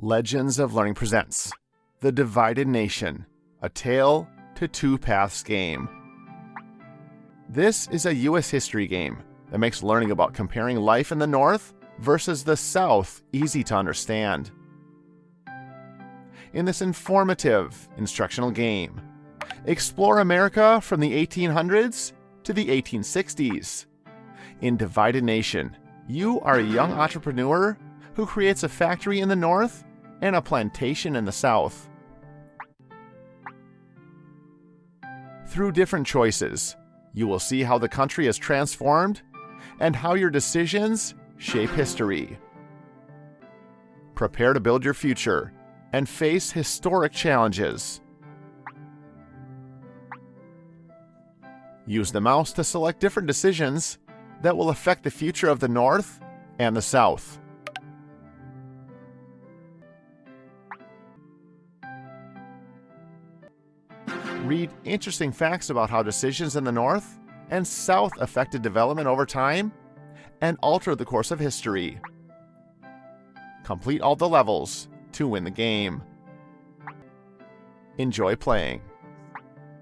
Legends of Learning presents The Divided Nation, a Tale to Two Paths game. This is a U.S. history game that makes learning about comparing life in the North versus the South easy to understand. In this informative, instructional game, explore America from the 1800s to the 1860s. In Divided Nation, you are a young entrepreneur who creates a factory in the North and a plantation in the South. Through different choices, you will see how the country is transformed and how your decisions shape history. Prepare to build your future and face historic challenges. Use the mouse to select different decisions that will affect the future of the North and the South. Read interesting facts about how decisions in the North and South affected development over time and altered the course of history. Complete all the levels to win the game. Enjoy playing.